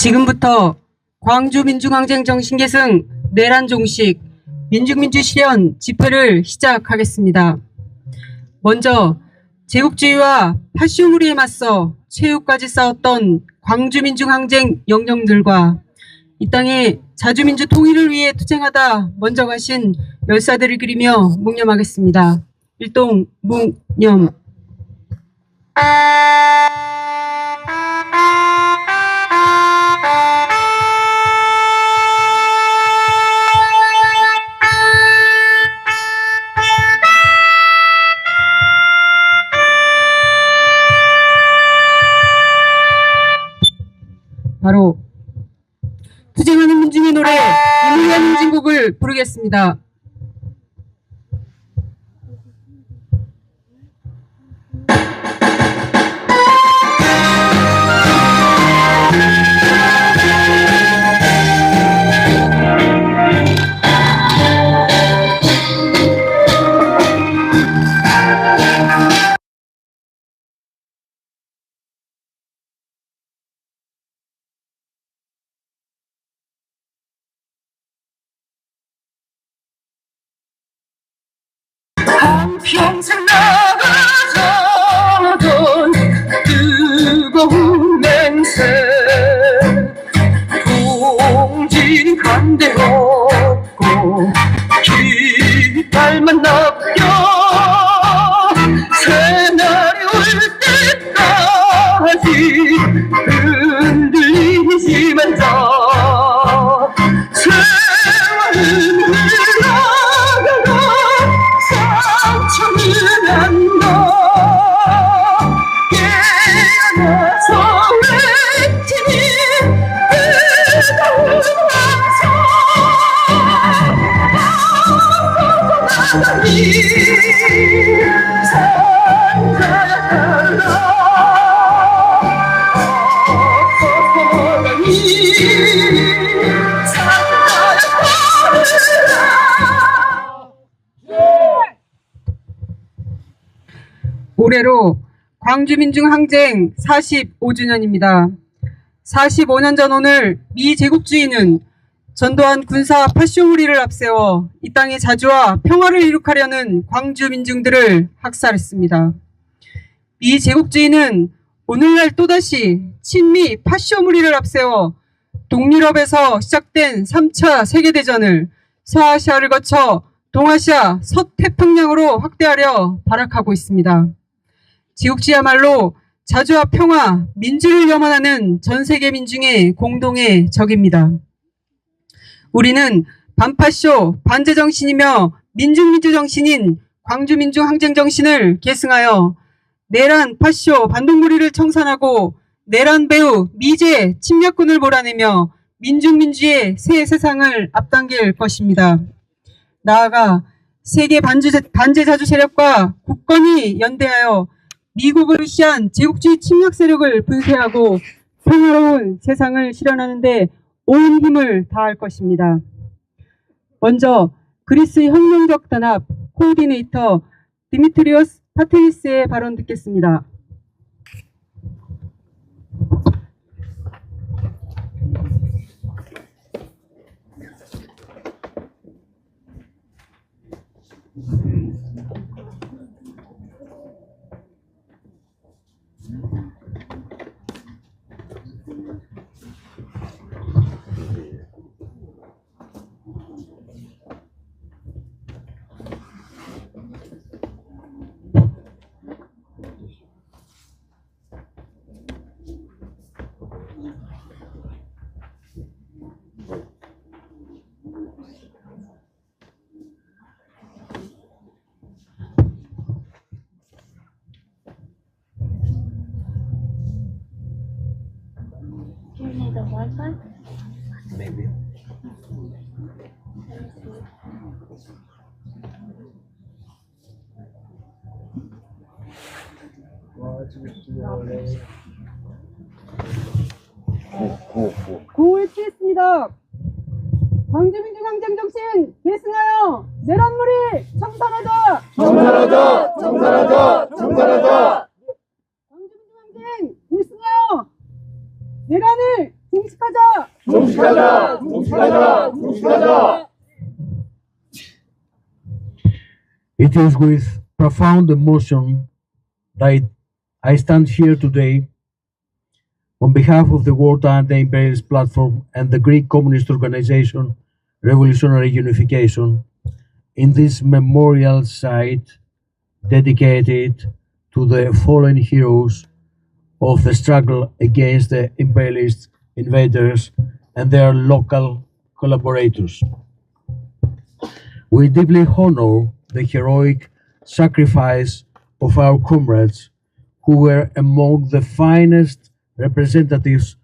지금부터 광주민중항쟁 정신계승 내란 종식 민중민주 실현 집회를 시작하겠습니다. 먼저 제국주의와 파시오무리에 맞서 최후까지 싸웠던 광주민중항쟁 영령들과 이 땅의 자주민주 통일을 위해 투쟁하다 먼저 가신 열사들을 그리며 묵념하겠습니다. 일동 묵념. 바로 투쟁하는 민중의 노래 인류의 민진곡을 부르겠습니다. 한평생 나가자던 뜨거운 맹세 동진 간대 없고 깃발만 납겨 새날이 올 때까지 흔들리지만 자 세월은 흘러가고 상처는 안다 깨어나서 외치니 뜨거운 함성 나가니 산자야 달라 어떠니 산자야 달라. 올해로 광주민중항쟁 45주년입니다. 45년 전 오늘 미 제국주의는 전두환 군사 파쇼무리를 앞세워 이 땅의 자주와 평화를 이룩하려는 광주 민중들을 학살했습니다. 미 제국주의는 오늘날 또다시 친미 파쇼무리를 앞세워 동유럽에서 시작된 3차 세계대전을 서아시아를 거쳐 동아시아, 서태평양으로 확대하려 발악하고 있습니다. 제국주의야말로 자주와 평화, 민주를 염원하는 전 세계 민중의 공동의 적입니다. 우리는 반파쇼, 반제정신이며 민중민주정신인 광주민중항쟁정신을 계승하여 내란, 파쇼, 반동무리를 청산하고 내란 배후, 미제, 침략군을 몰아내며 민중민주의 새 세상을 앞당길 것입니다. 나아가 세계 반제자주 세력과 국권이 연대하여 미국을 시한 제국주의 침략 세력을 분쇄하고 평화로운 세상을 실현하는 데 온 힘을 다할 것입니다. 먼저 그리스 혁명적 단합 코오디네이터 디미트리오스 파테니스의 발언 듣겠습니다. Do you need the Wi-Fi? Maybe. 고울치했습니다. 광주민중항쟁 정신 계승하여 내란무리 청산하자! 청산하자! 청산하자! 청산하자! 광주민중항쟁 계승하여 내란을 중식하자! 종식하자! 종식하자! 종식하자! It is with profound emotion that I stand here today on behalf of the World Anti-Imperialist Platform and the Greek Communist Organization Revolutionary Unification in this memorial site dedicated to the fallen heroes of the struggle against the imperialist invaders and their local collaborators. We deeply honor the heroic sacrifice of our comrades who were among the finest representatives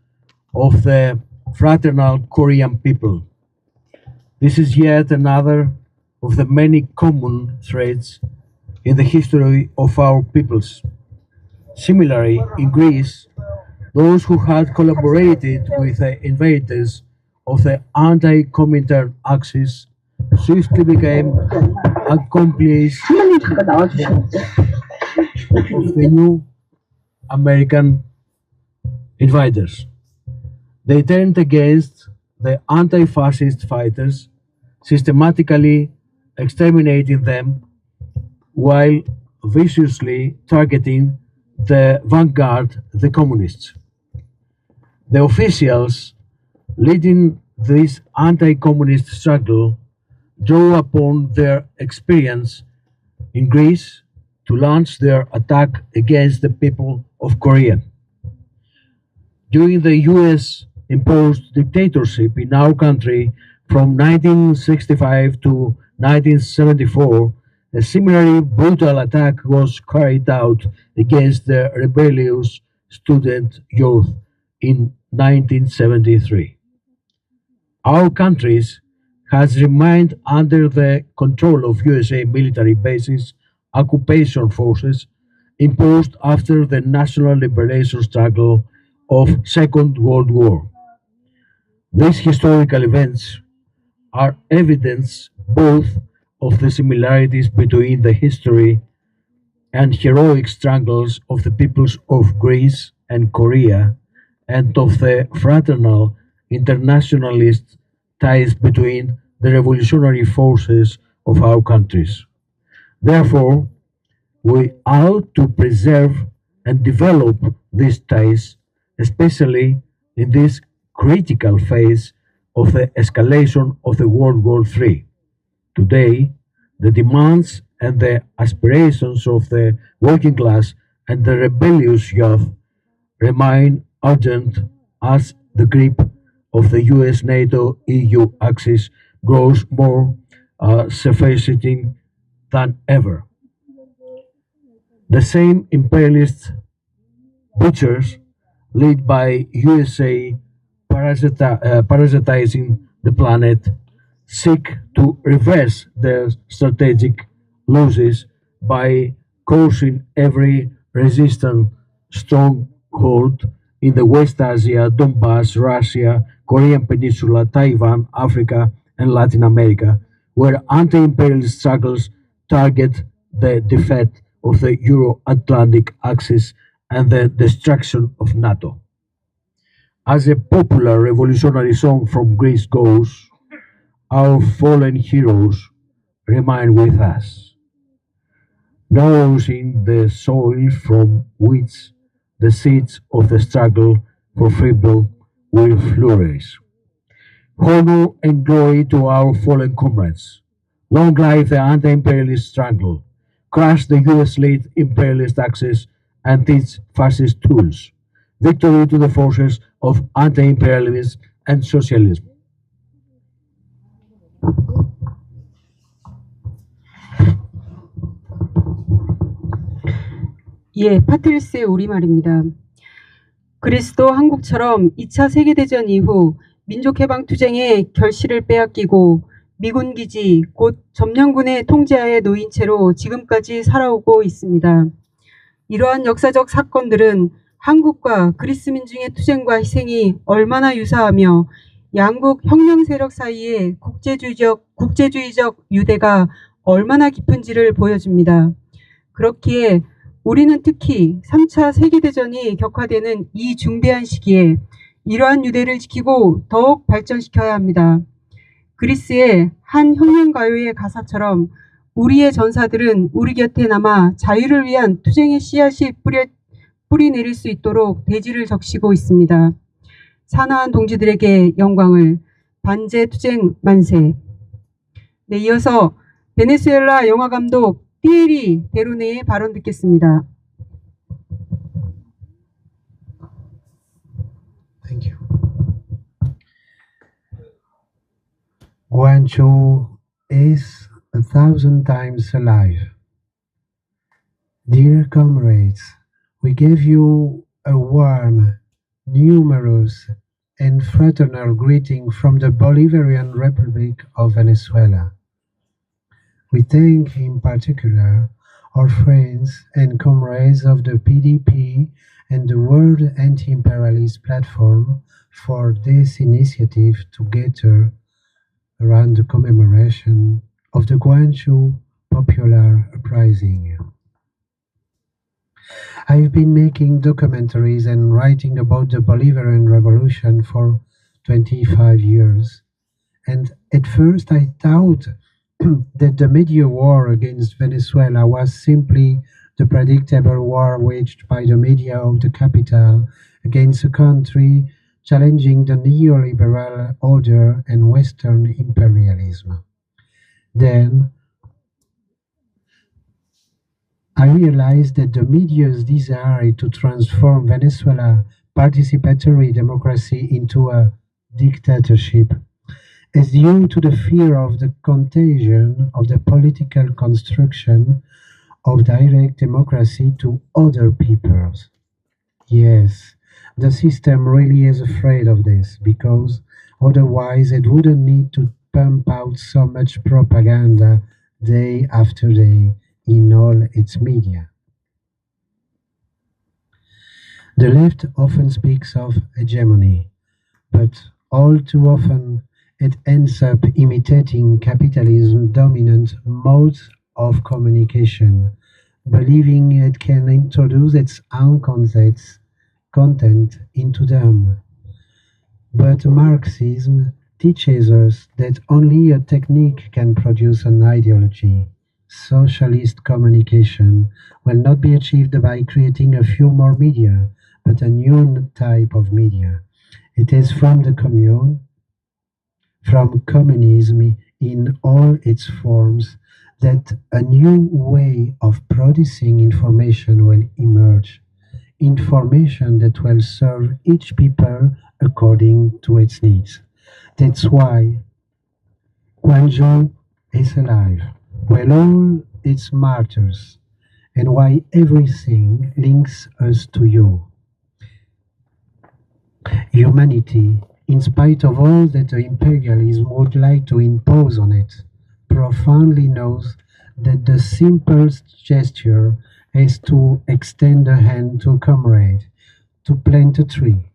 of the fraternal Korean people. This is yet another of the many common threads in the history of our peoples. Similarly, in Greece, those who had collaborated with the invaders of the anti-Comintern Axis swiftly became accomplices of the new American invaders. They turned against the anti-fascist fighters, systematically exterminating them while viciously targeting the vanguard, the communists. The officials leading this anti-communist struggle drew upon their experience in Greece to launch their attack against the people of Korea. During the US imposed dictatorship in our country from 1965 to 1974, a similarly brutal attack was carried out against the rebellious student youth in 1973. Our countries has remained under the control of USA military bases, occupation forces imposed after the national liberation struggle of Second World War. These historical events are evidence both of the similarities between the history and heroic struggles of the peoples of Greece and Korea and of the fraternal internationalist ties between the revolutionary forces of our countries. Therefore, we ought to preserve and develop these ties, especially in this critical phase of the escalation of the World War III. Today, the demands and the aspirations of the working class and the rebellious youth remain urgent as the grip of the US NATO EU axis grows more suffocating than ever. The same imperialist butchers led by USA parasitizing the planet seek to reverse their strategic losses by causing every resistant stronghold in the West Asia, Donbass, Russia, Korean Peninsula, Taiwan, Africa, and Latin America, where anti-imperialist struggles target the defeat of the Euro-Atlantic axis and the destruction of NATO. As a popular revolutionary song from Greece goes, our fallen heroes remain with us, nourishing the soil from which the seeds of the struggle for freedom will flourish. Honor and glory to our fallen comrades. Long live the anti-imperialist struggle. Crush the US-led imperialist axis and its fascist tools. Victory to the forces of anti-imperialism and socialism. 예, 파트리스의 우리말입니다. 그리스도 한국처럼 2차 세계대전 이후 민족해방투쟁의 결실을 빼앗기고 미군 기지, 곧 점령군의 통제하에 놓인 채로 지금까지 살아오고 있습니다. 이러한 역사적 사건들은 한국과 그리스 민중의 투쟁과 희생이 얼마나 유사하며 양국 혁명 세력 사이의 국제주의적 유대가 얼마나 깊은지를 보여줍니다. 그렇기에 우리는 특히 3차 세계대전이 격화되는 이 중대한 시기에 이러한 유대를 지키고 더욱 발전시켜야 합니다. 그리스의 한 혁명가요의 가사처럼 우리의 전사들은 우리 곁에 남아 자유를 위한 투쟁의 씨앗이 뿌리 내릴 수 있도록 대지를 적시고 있습니다. 사나운 동지들에게 영광을. 반제 투쟁 만세. 네, 이어서 베네수엘라 영화감독 띠에리 데루네의 발언 듣겠습니다. Thank you. Guangzhou is 1,000 times alive. Dear comrades, we give you a warm, numerous, and fraternal greeting from the Bolivarian Republic of Venezuela. We thank in particular our friends and comrades of the PDP and the World Anti-Imperialist Platform for this initiative together around the commemoration of the Guangzhou Popular Uprising. I've been making documentaries and writing about the Bolivarian Revolution for 25 years, and at first I thought that the media war against Venezuela was simply the predictable war waged by the media of the capital against a country challenging the neoliberal order and Western imperialism. Then I realized that the media's desire to transform Venezuela participatory democracy into a dictatorship is due to the fear of the contagion of the political construction of direct democracy to other peoples. Yes, the system really is afraid of this, because otherwise it wouldn't need to pump out so much propaganda day after day in all its media. The left often speaks of hegemony, but all too often it ends up imitating capitalism's dominant modes of communication, believing it can introduce its own content into them. But Marxism teaches us that only a technique can produce an ideology. Socialist communication will not be achieved by creating a few more media, but a new type of media. It is from the commune, from communism in all its forms, that a new way of producing information will emerge. Information that will serve each people according to its needs. That's why Guangzhou is alive, with all its martyrs, and why everything links us to you. Humanity, in spite of all that the imperialism would like to impose on it, profoundly knows that the simplest gesture is to extend a hand to a comrade, to plant a tree,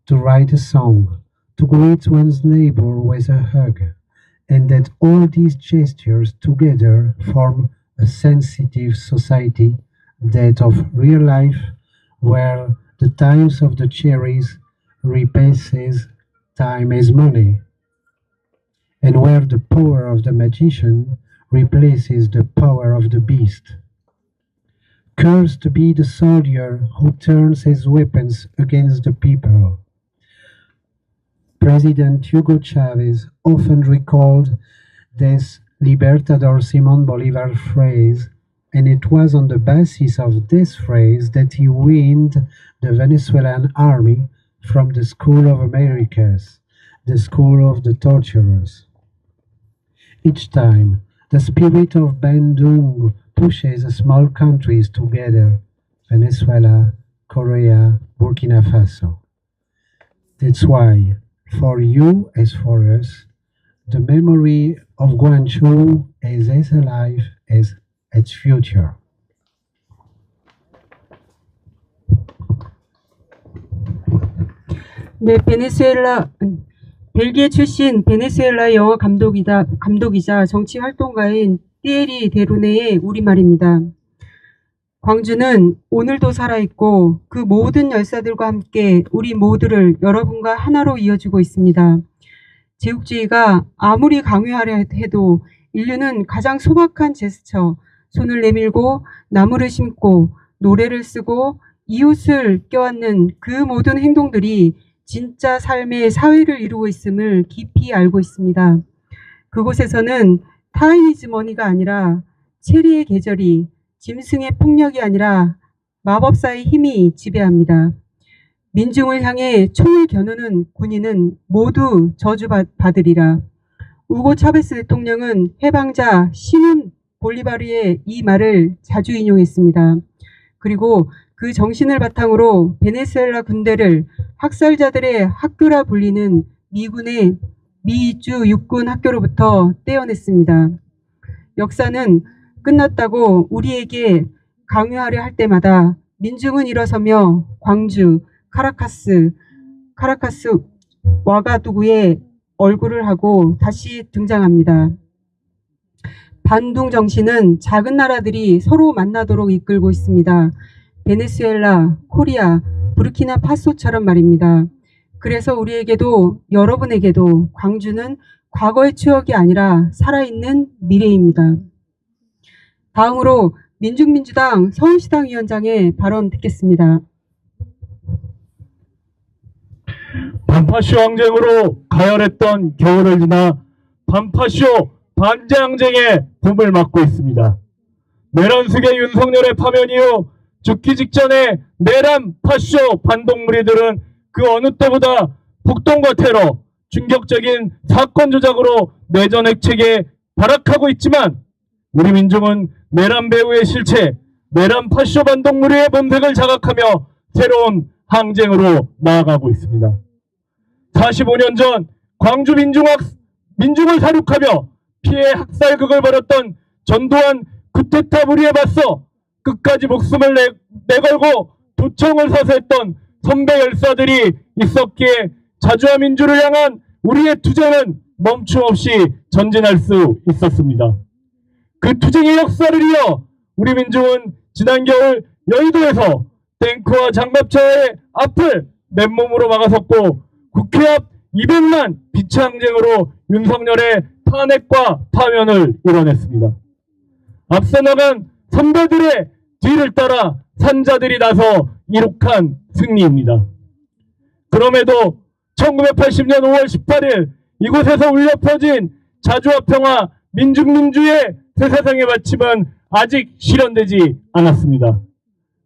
to write a song, to greet one's neighbor with a hug, and that all these gestures together form a sensitive society, that of real life, where the times of the cherries replaces time as money, and where the power of the magician replaces the power of the beast. Cursed be the soldier who turns his weapons against the people. President Hugo Chavez often recalled this Libertador Simón Bolívar phrase, and it was on the basis of this phrase that he weaned the Venezuelan army from the School of Americas, the school of the torturers. Each time, the spirit of Bandung pushes small countries together, Venezuela, Korea, Burkina Faso. That's why, for you as for us, the memory of Guangzhou is as alive as its future. 네, 벨기에 출신 베네수엘라 영화 감독이자 정치 활동가인 띠에리 데루네의 우리말입니다. 광주는 오늘도 살아있고 그 모든 열사들과 함께 우리 모두를 여러분과 하나로 이어주고 있습니다. 제국주의가 아무리 강요하려 해도 인류는 가장 소박한 제스처, 손을 내밀고 나무를 심고 노래를 쓰고 이웃을 껴안는 그 모든 행동들이 진짜 삶의 사회를 이루고 있음을 깊이 알고 있습니다. 그곳에서는 타임 이즈 머니가 아니라 체리의 계절이, 짐승의 폭력이 아니라 마법사의 힘이 지배합니다. 민중을 향해 총을 겨누는 군인은 모두 저주받으리라. 우고 차베스 대통령은 해방자 시몬 볼리바르의 이 말을 자주 인용했습니다. 그리고 그 정신을 바탕으로 베네수엘라 군대를 학살자들의 학교라 불리는 미군의 미주 육군 학교로부터 떼어냈습니다. 역사는 끝났다고 우리에게 강요하려 할 때마다 민중은 일어서며 광주, 카라카스, 와가두구의 얼굴을 하고 다시 등장합니다. 반둥 정신은 작은 나라들이 서로 만나도록 이끌고 있습니다. 베네수엘라, 코리아, 부르키나 파소처럼 말입니다. 그래서 우리에게도 여러분에게도 광주는 과거의 추억이 아니라 살아있는 미래입니다. 다음으로 민중민주당 서울시당 위원장의 발언 듣겠습니다. 반파쇼 항쟁으로 가열했던 겨울을 지나 반파쇼 반제항쟁의 봄을 맞고 있습니다. 내란숙의 윤석열의 파면 이후 죽기 직전에 내란 파쇼 반동 무리들은 그 어느 때보다 폭동과 테러, 충격적인 사건 조작으로 내전 핵책에 발악하고 있지만 우리 민중은 내란 배후의 실체, 내란 파쇼 반동 무리의 본색을 자각하며 새로운 항쟁으로 나아가고 있습니다. 45년 전 광주 민중을 사륙하며 피해 학살극을 벌였던 전두환 쿠데타 무리에 맞서 끝까지 목숨을 내걸고 도청을 사수했던 선배 열사들이 있었기에 자주와 민주를 향한 우리의 투쟁은 멈춤없이 전진할 수 있었습니다. 그 투쟁의 역사를 이어 우리 민중은 지난 겨울 여의도에서 탱크와 장갑차의 앞을 맨몸으로 막아섰고 국회 앞 200만 비창쟁으로 윤석열의 탄핵과 파면을 이뤄냈습니다. 앞서 나간 선배들의 뒤를 따라 산자들이 나서 이룩한 승리입니다. 그럼에도 1980년 5월 18일 이곳에서 울려 퍼진 자주와 평화 민중민주의 새세상의 받침은 아직 실현되지 않았습니다.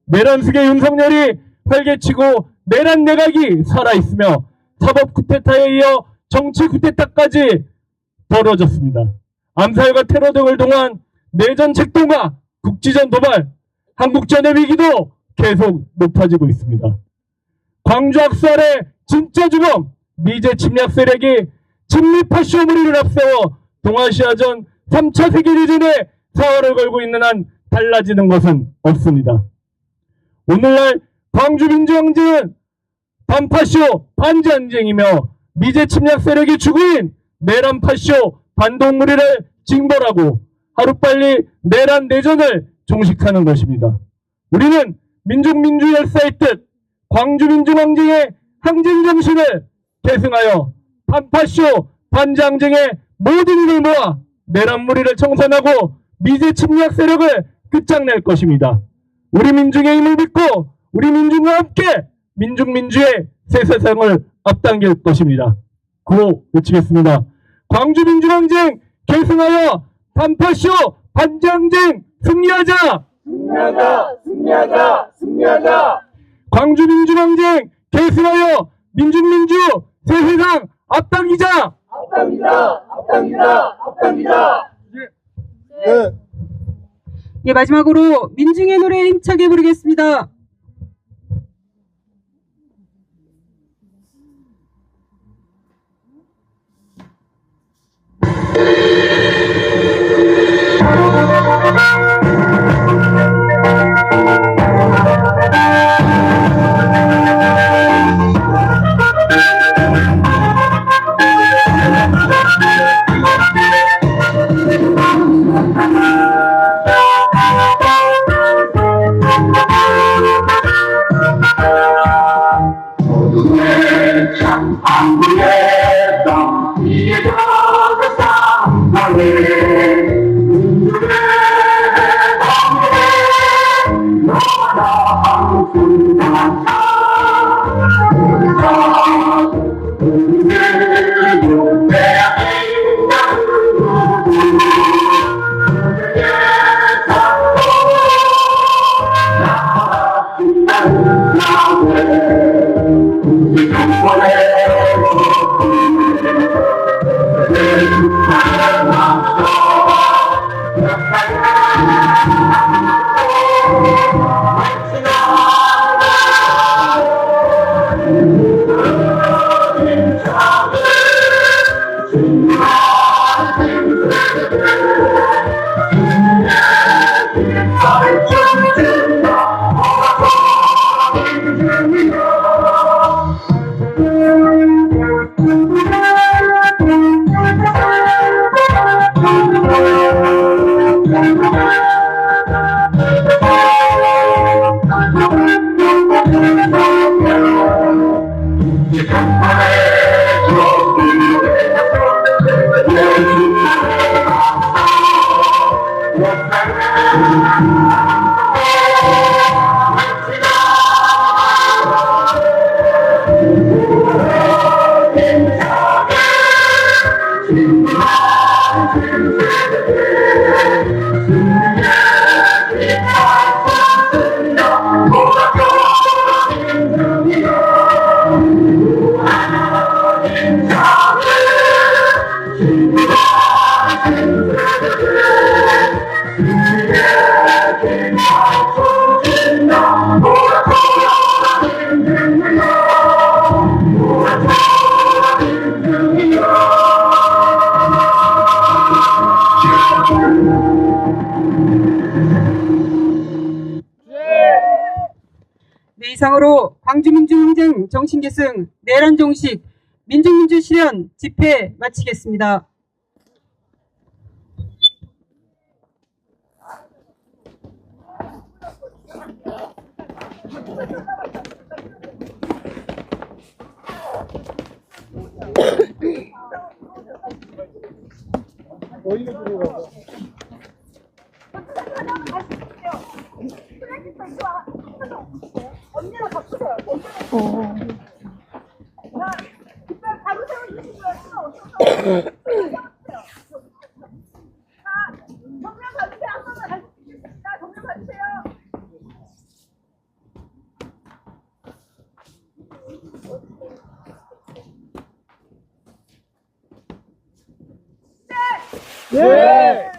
내란숙의 윤석열이 활개치고 내란 내각이 살아있으며 사법 쿠데타에 이어 정치 쿠데타까지 벌어졌습니다. 암살과 테러 등을 동한 내전 책동과 국지전 도발, 한국전의 위기도 계속 높아지고 있습니다. 광주 학살의 진짜 주범 미제 침략 세력이 친미 파쇼 무리를 앞세워 동아시아전 3차 세계대전에 사활을 걸고 있는 한 달라지는 것은 없습니다. 오늘날 광주 민주항쟁은 반파쇼 반제항쟁이며 미제 침략 세력의 주구인 내란 파쇼 반동 무리를 징벌하고 하루빨리 내란 내전을 종식하는 것입니다. 우리는 민중민주 열사의 뜻 광주 민중항쟁의 항쟁 정신을 계승하여 반파쇼 반제항쟁의 모든 힘을 모아 내란 무리를 청산하고 미제 침략 세력을 끝장낼 것입니다. 우리 민중의 힘을 믿고 우리 민중과 함께 민중민주의 새 세상을 앞당길 것입니다. 구호 외치겠습니다. 광주 민중항쟁 계승하여 반파쇼 반제항쟁 승리하자! 승리하자! 승리하자! 승리하자! 광주 민중항쟁 계승하여 민중민주 새 세상 앞당기자! 앞당기자! 앞당기자! 앞당기자! 예, 마지막으로 민중의 노래 힘차게 부르겠습니다. 네, 이상으로 광주민주항쟁 정신계승 내란 종식 민중민주 실현 집회 마치겠습니다. 언니랑 바꾸세요. 그때 바로 세워주시고요. 자, 정면 봐주세요. 한 번만 다시. 자, 정면 봐주세요. 네.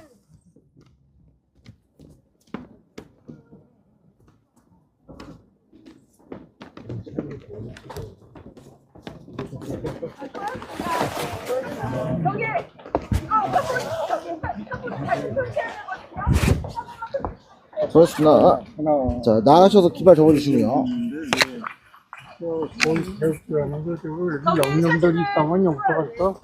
저기 이거 한분 다시 설치해야 되거든요. 그렇습니다. 자, 나가셔서 기발 적어주시고요. 저기 영념들이 있다면 영수가 있어.